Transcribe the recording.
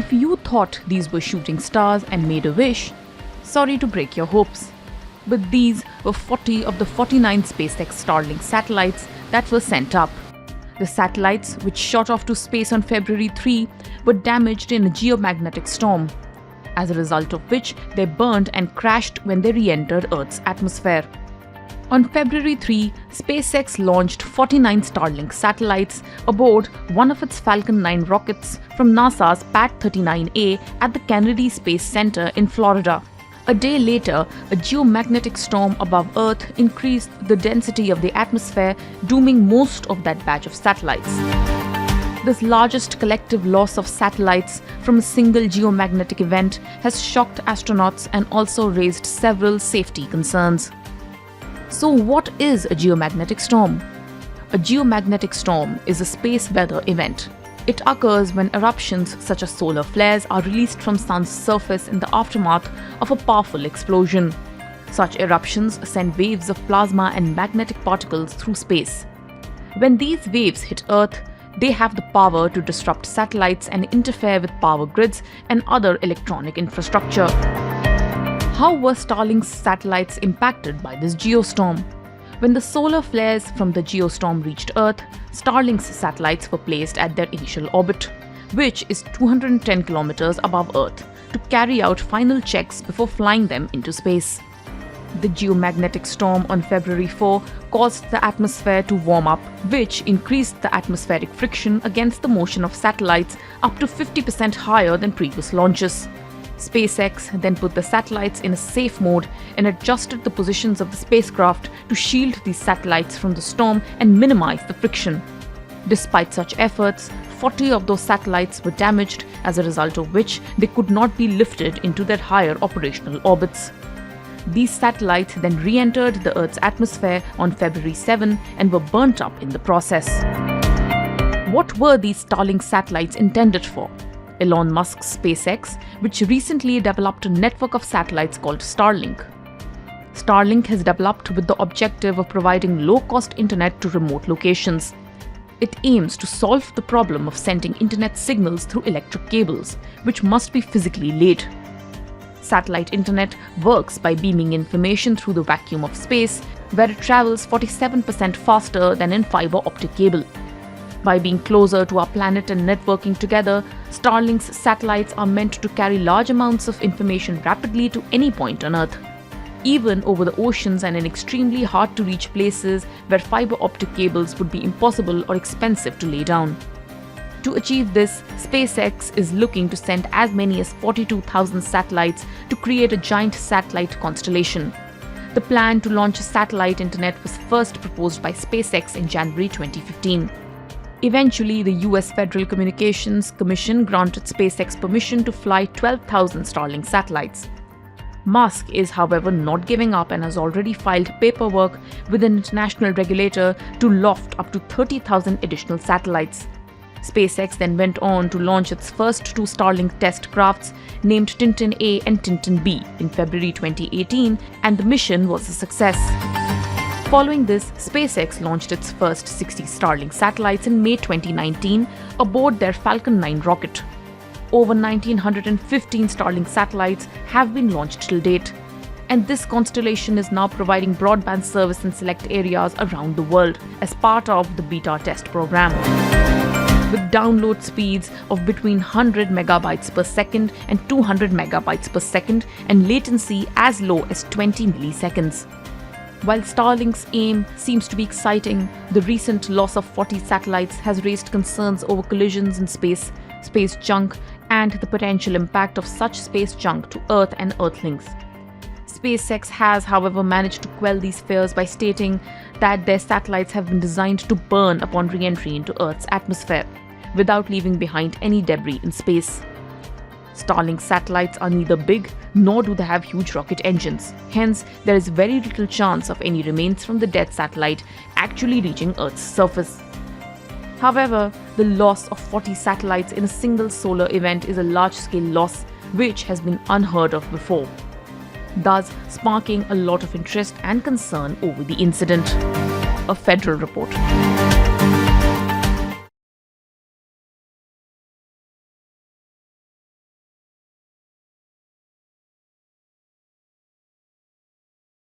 If you thought these were shooting stars and made a wish, sorry to break your hopes. But these were 40 of the 49 SpaceX Starlink satellites that were sent up. The satellites, which shot off to space on February 3, were damaged in a geomagnetic storm, as a result of which they burned and crashed when they re-entered Earth's atmosphere. On February 3, SpaceX launched 49 Starlink satellites aboard one of its Falcon 9 rockets from NASA's Pad 39A at the Kennedy Space Center in Florida. A day later, a geomagnetic storm above Earth increased the density of the atmosphere, dooming most of that batch of satellites. This largest collective loss of satellites from a single geomagnetic event has shocked astronauts and also raised several safety concerns. So what is a geomagnetic storm? A geomagnetic storm is a space weather event. It occurs when eruptions such as solar flares are released from Sun's surface in the aftermath of a powerful explosion. Such eruptions send waves of plasma and magnetic particles through space. When these waves hit Earth, they have the power to disrupt satellites and interfere with power grids and other electronic infrastructure. How were Starlink's satellites impacted by this geostorm? When the solar flares from the geostorm reached Earth, Starlink's satellites were placed at their initial orbit, which is 210 kilometers above Earth, to carry out final checks before flying them into space. The geomagnetic storm on February 4 caused the atmosphere to warm up, which increased the atmospheric friction against the motion of satellites up to 50% higher than previous launches. SpaceX then put the satellites in a safe mode and adjusted the positions of the spacecraft to shield these satellites from the storm and minimize the friction. Despite such efforts, 40 of those satellites were damaged, as a result of which they could not be lifted into their higher operational orbits. These satellites then re-entered the Earth's atmosphere on February 7 and were burnt up in the process. What were these Starlink satellites intended for? Elon Musk's SpaceX, which recently developed a network of satellites called Starlink. Starlink has developed with the objective of providing low-cost internet to remote locations. It aims to solve the problem of sending internet signals through electric cables, which must be physically laid. Satellite internet works by beaming information through the vacuum of space, where it travels 47% faster than in fiber optic cable. By being closer to our planet and networking together, Starlink's satellites are meant to carry large amounts of information rapidly to any point on Earth, even over the oceans and in extremely hard-to-reach places where fiber optic cables would be impossible or expensive to lay down. To achieve this, SpaceX is looking to send as many as 42,000 satellites to create a giant satellite constellation. The plan to launch a satellite internet was first proposed by SpaceX in January 2015. Eventually, the US Federal Communications Commission granted SpaceX permission to fly 12,000 Starlink satellites. Musk is, however, not giving up and has already filed paperwork with an international regulator to loft up to 30,000 additional satellites. SpaceX then went on to launch its first two Starlink test crafts, named Tintin A and Tintin B, in February 2018, and the mission was a success. Following this, SpaceX launched its first 60 Starlink satellites in May 2019 aboard their Falcon 9 rocket. Over 1,915 Starlink satellites have been launched till date, and this constellation is now providing broadband service in select areas around the world as part of the beta test program. With download speeds of between 100 megabytes per second and 200 megabytes per second and latency as low as 20 milliseconds. While Starlink's aim seems to be exciting, the recent loss of 40 satellites has raised concerns over collisions in space, space junk, and the potential impact of such space junk to Earth and Earthlings. SpaceX has, however, managed to quell these fears by stating that their satellites have been designed to burn upon re-entry into Earth's atmosphere, without leaving behind any debris in space. Starlink satellites are neither big nor do they have huge rocket engines. Hence, there is very little chance of any remains from the dead satellite actually reaching Earth's surface. However, the loss of 40 satellites in a single solar event is a large-scale loss which has been unheard of before, thus sparking a lot of interest and concern over the incident. A Federal report.